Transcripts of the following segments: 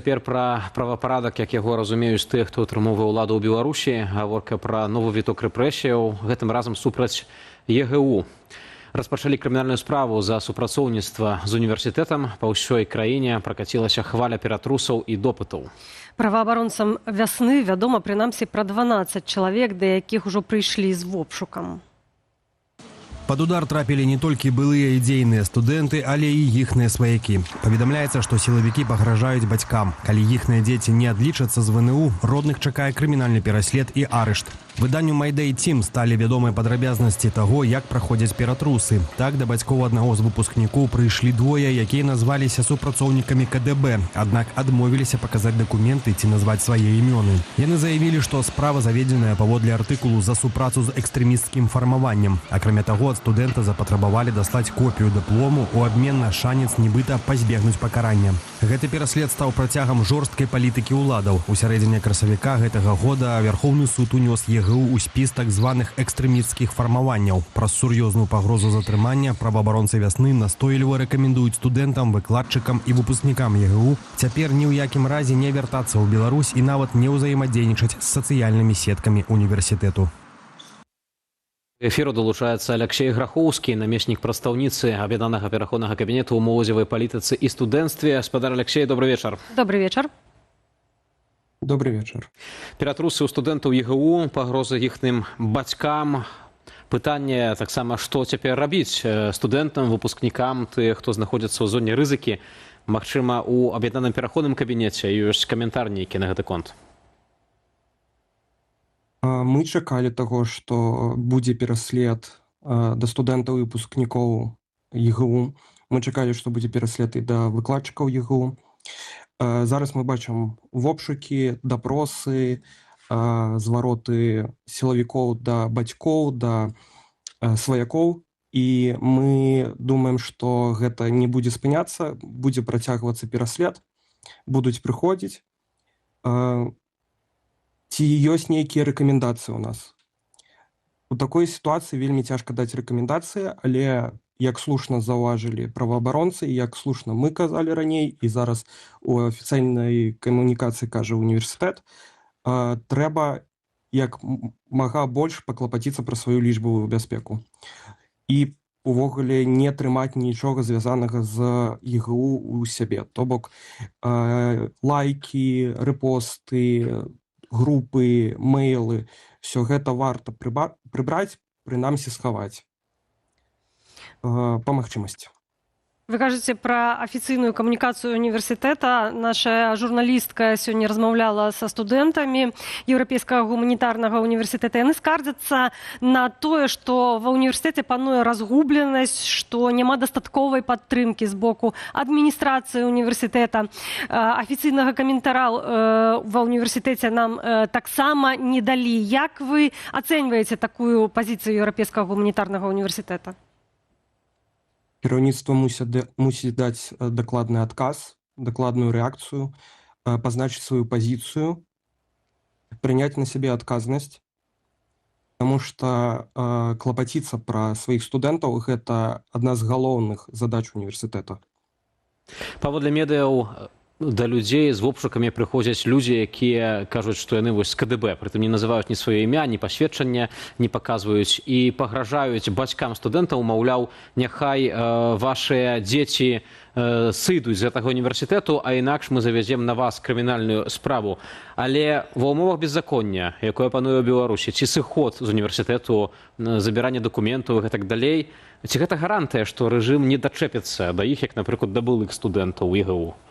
Цяпер пра правапарадак, як яго разумеюць тых, хто атрымоўвае ўладу ў Беларусі. Гаворка пра новы віток рэпрэсіяў, гэтым разам супраць ЕГУ. Распачалі крымінальную справу за супрацоўніцтва з універсітэтам. Па ўсёй краіне пракацілася хваля ператрусаў і допытаў. Праваабаронцам вясны вядома прынамсі пра 12 чалавек, да якіх ужо прыйшлі з вобшукам. Под удар трапілі не толькі былыя ідзейныя студэнты, але і іхныя сваякі. Паведамляецца, што сілавікі пагражаюць бацькам. Калі іхныя дзеці не адлічацца з ВНУ, родных чакае крымінальны пераслед і арышт. Выданню Майдэй Тім сталі вядомыя падрабязнасці таго, як праходзяць ператрусы. Так, да бацькоў аднаго з выпускнікоў прыйшлі двое, якія назваліся супрацоўнікамі КДБ, аднак адмовіліся паказаць дакументы ці назваць свае імёны. Яны заявілі, што справа заведзеная паводле артыкулу за супрацу з экстрэмісцкім фармаваннем. Акрамя таго, ад студэнта запатрабавалі даслаць копію дыплому у абмен на шанец нібыта пазбегнуць пакарання. Гэты пераслед стаў працягам жорсткай палітыкі ўладаў. У сярэдзіне красавіка гэтага года Верховны суд унёс ЕГУ у спіс так званых экстрэмісцкіх фармаванняў. Праз сур'ёзную пагрозу затрымання праваабаронцы вясны настойліва рэкамендуюць студэнтам, выкладчыкам і выпускнікам ЕГУ цяпер ні ў якім разе не вяртацца ў Беларусь і нават не ўзаемадзейнічаць з сацыяльнымі сеткамі універсітэту. Эфіру далучаецца Аляксей Грахоўскі, намеснік прадстаўніцы Аб'яднанага пераходнага кабінету ў моладзевай палітыцы і студэнцтве. Спадар Аляксей, добры вечар. Добрый вечар. Добрый вечар. Ператрусы ў студэнтаў ЕГУ, пагрозы іхным бацькам. Пытанне таксама, што цяпер рабіць студэнтам, выпускнікам, тых, хто знаходзіцца ў зоне рызыкі. Магчыма, у Аб'яднаным пераходным кабінеце ёсць каментар нейкі на гэты конт. Мы чакалі таго, што будзе пераслед да студэнтаў і выпускнікоў ЕГУ. Мы чакалі, што будзе пераслед і да выкладчыкаў ЕГУ. Зараз мы бачым вобшукі, дапросы, звароты сілавікоў да бацькоў, да сваякоў. І мы думаем, што гэта не будзе спыняцца, будзе працягвацца пераслед, будуць прыходзіць. Ці ёсць нейкія рэкамендацыі ў нас? У такой сітуацыі вельмі цяжка даць рэкамендацыі, але, як слушна заўважылі праваабаронцы, як слушна мы казалі раней, і зараз у афіцыйнай камунікацыі кажа універсітэт, трэба як мага больш паклапаціцца пра сваю лічбавую бяспеку. І увогуле не трымаць нічога звязанага з ЕГУ у сябе. То бок лайкі, рэпосты, групы, мэйлы, все гэта варта прыбраць, прынамсі схаваць па магчымасці. Вы кажаце пра афіцыйную камунікацыю універсітэта. Наша журналістка сёння размаўляла са студэнтамі Еўрапейскага гуманітарнага універсітэта. Яны скардзяцца на тое, што ва ўніверсітэце пануе разгубленасць, што няма дастатковай падтрымкі з боку адміністрацыі універсітэта. Афіцыйнага каментара ва ўніверсітэце нам таксама не далі. Як вы ацэньваеце такую пазіцыю Еўрапейскага гуманітарнага універсітэта? Кіраўніцтва мусіць даць дакладны адказ, дакладную рэакцыю, пазначыць сваю пазіцыю, прыняць на сябе адказнасць, таму што клапаціцца пра сваіх студэнтаў гэта адна з галоўных задач універсітэта. Паводле медыяў да людзей з вобшукамі прыходзяць людзі, якія кажуць, што яны вось з КДБ, прытым не называюць ні сваё імя, ні пасведчання не паказваюць і пагражаюць бацькам студэнтаў, маўляў, няхай вашыя дзеці сыдуць з гэтага універсітэту, а інакш мы завязем на вас крымінальную справу. Але ва ўмовах беззаконня, якое пануе ў Беларусі, ці сыход з універсітэту, забіранне дакументаў і гэтак далей, ці гэта гарантыя, што рэжым не дачэпіцца да іх, як, напрыклад, да былых студэнтаў ЕГУ?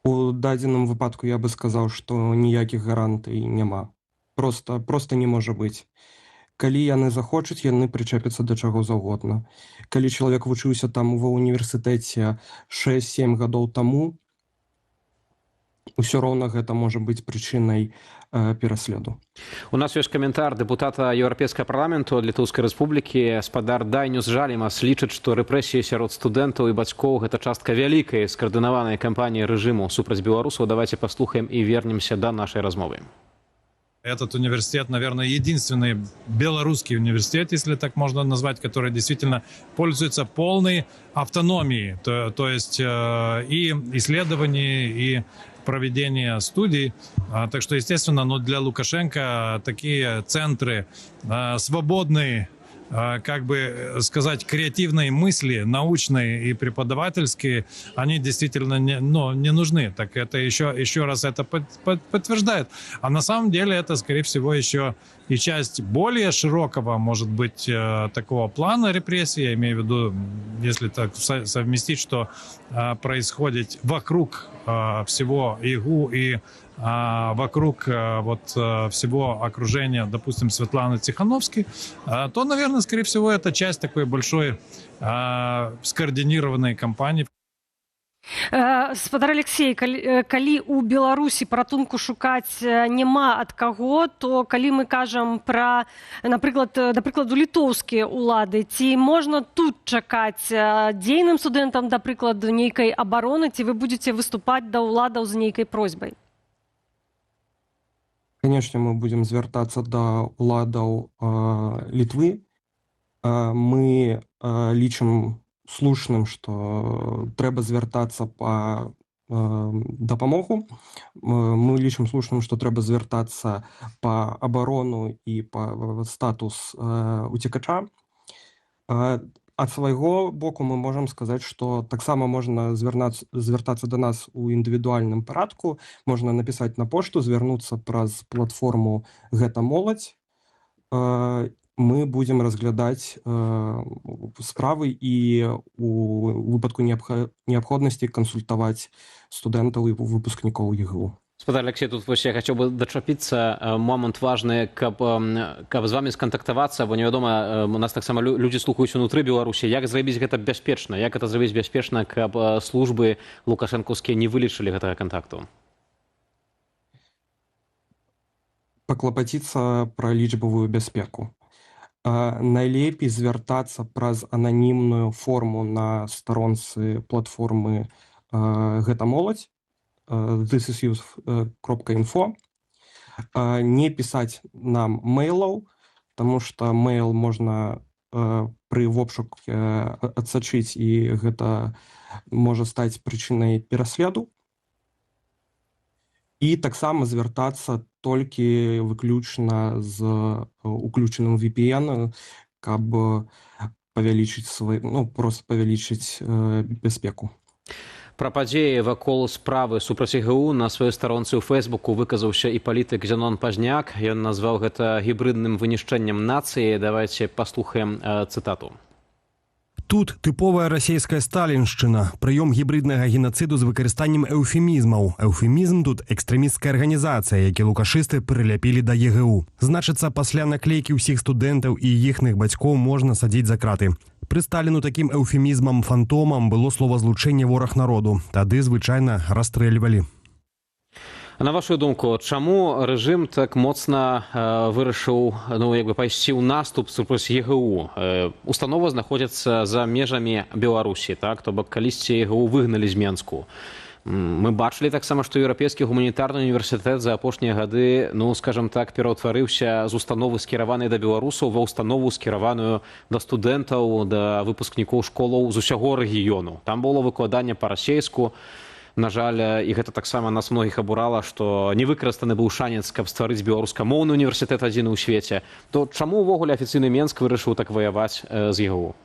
У дадзеным выпадку я бы сказаў, што ніякіх гарантый няма. Просто не можа быць. Калі яны захочуць, яны прычэпяцца да чаго заўгодна. Калі чалавек вучыўся там ва ўніверсітэце 6-7 гадоў таму, усё роўна гэта можа быць прычынай пераследу. У нас ёсць каментар дэпутата Еўрапейскага парламенту ад Літоўскай рэспублікі. Спадар Дайнюс Жалімас лічыць, што рэпрэсіі сярод студэнтаў і бацькоў гэта частка вялікай скаардынаванай кампаніі рэжыму супраць беларусаў. Давайте паслухаем і вернемся да нашай размовы. Этот университет, наверное, единственный белорусский университет, если так можно назвать, который действительно пользуется полной автономией, то есть и исследований, и проведения студий. Так что, естественно, для Лукашенко такие центры свободные, как бы сказать, креативные мысли, научные и преподавательские, они действительно не нужны. Так это еще раз это подтверждает. А на самом деле это, скорее всего, еще и часть более широкого, может быть, такого плана репрессий. Я имею в виду, если так совместить, что происходит вокруг всего ИГУ и вокруг всего окружения, допустим, Светланы Тихановской, то, наверное, скорее всего, это часть такой большой скоординированной кампании. Спадар Алексей, калі ў Беларусі паратунку шукаць няма ад каго, то калі мы кажам пра, да прыкладу, літоўскія ўлады, ці можна тут чакаць дзейным студэнтам, да прыкладу, нейкай абароны, ці вы будзеце выступаць да ўладаў з нейкай просьбай? Конечно, мы будем звяртацца да ўладаў Літвы. Мы лічым слушным, што трэба звяртацца па дапамогу. Мы лічым слушным, што трэба звяртацца па абарону і па статус уцекача. Ад свайго боку мы можам сказаць, што таксама можна звяртацца да нас у індывідуальным парадку, можна напісаць на пошту, звярнуцца праз платформу «Гэта моладзь». Мы будзем разглядаць справы і у выпадку неабходнасці кансультаваць студэнтаў і выпускнікоў ЕГУ. Спадар Алексей, тут я хотел бы дачапіцца момант важны, каб з вами скантактавацца, бо невядома, у нас таксама людзі слухаюць унутры Беларусі. Як зрабіць гэта бяспечна? Як гэта зрабіць бяспечна, каб службы лукашэнкаўскія не вылічылі гэтага кантакту? Паклапаціцца пра лічбавую бяспеку. Найлепей звяртацца праз ананімную форму на старонцы платформы «Гэта моладзь», thisisyouth.info. Не пісаць нам мейлаў, таму што мейл можна пры вобшуку адсачыць, і гэта можа стаць прычынай пераследу. І таксама звяртацца толькі выключна з уключаным VPN, каб павялічыць просто павялічыць бяспеку. Пра падзеі вакол справы супраць ІГУ на сваёй старонцы ў Фэйсбуку выказаўся і палітык Зянон Пазняк. Ён назваў гэта гібрыдным вынішчэннем нацыі. Давайте паслухаем цытату. Тут тыповая расійская сталіншчына, прыём гібрыднага генацыду з выкарыстаннем эўфемізмаў. Эўфемізм тут экстрэмісцкая арганізацыя, які лукашысты прыляпілі да ЕГУ. Значыцца, пасля наклейкі ўсіх студэнтаў і іхных бацькоў можна садзіць за краты. Пры Сталіну такім эўфемізмам-фантомам было словазлучэнне вораг народу. Тады звычайна расстрэльвалі. На вашу думку, чаму рэжым так моцна вырашыў пайсці ў наступ супраць ЕГУ? Установа знаходзіцца за межамі Беларусі, так? То бок калісьці ЕГУ выгналі з Менску. Мы бачылі таксама, што еўрапейскі гуманітарны універсітэт за апошнія гады, скажам так, пераўтварыўся з установы, скіраванай да беларусаў, ва установу, скіраваную да студэнтаў, да выпускнікоў школаў з усяго рэгіёну. Там было выкладанне па-расейску. На жаль, і гэта таксама нас многіх абурала, што не выкарыстаны быў шанец, каб стварыць беларускамоўны універсітэт адзіны ў свеце. То чаму ўвогуле афіцыйны Менск вырашыў так ваяваць з ЕГУ?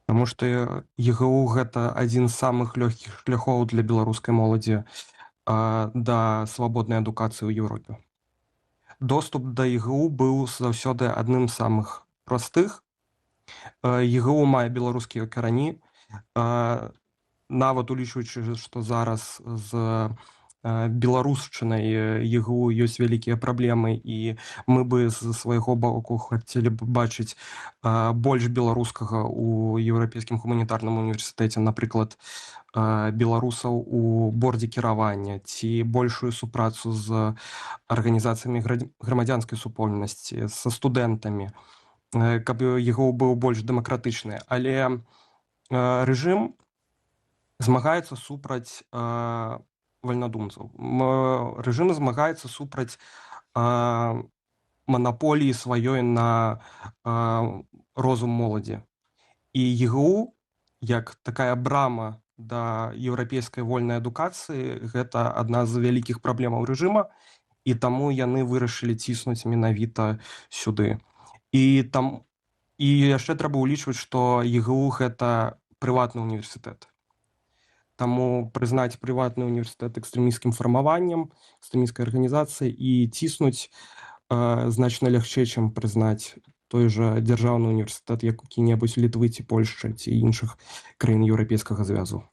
Таму што ЕГУ гэта адзін з самых лёгкіх шляхоў для беларускай моладзі да свабоднай адукацыі ў Еўропе. Доступ да ЕГУ быў заўсёды адным з самых простых. ЕГУ мае беларускія карані. Нават улічваючы, што зараз з беларусчынай ЕГУ ёсць вялікія праблемы, і мы бы з свайго боку хацелі б бачыць больш беларускага ў еўрапейскім гуманітарным універсітэце, напрыклад, беларусаў у бордзе кіравання, ці большую супрацу з арганізацыямі грамадзянскай супольнасці, са студэнтамі, каб ЕГУ быў больш дэмакратычны. Але рэжым змагаецца супраць вальнадумцаў. Рэжым змагаецца супраць манаполіі сваёй на розум моладзі. І ЕГУ, як такая брама да еўрапейскай вольнай адукацыі, гэта адна з вялікіх праблемаў рэжыма, і таму яны вырашылі ціснуць менавіта сюды. І яшчэ трэба ўлічваць, што ЕГУ гэта прыватны універсітэт. Таму прызнаць прыватны універсітэт экстрэмісцкім фармаваннем, экстрэмісцкай арганізацыяй і ціснуць значна лягчэй, чым прызнаць той жа дзяржаўны універсітэт, які-небудзь Літвы ці Польшчы ці іншых краін еўрапейскага звязу.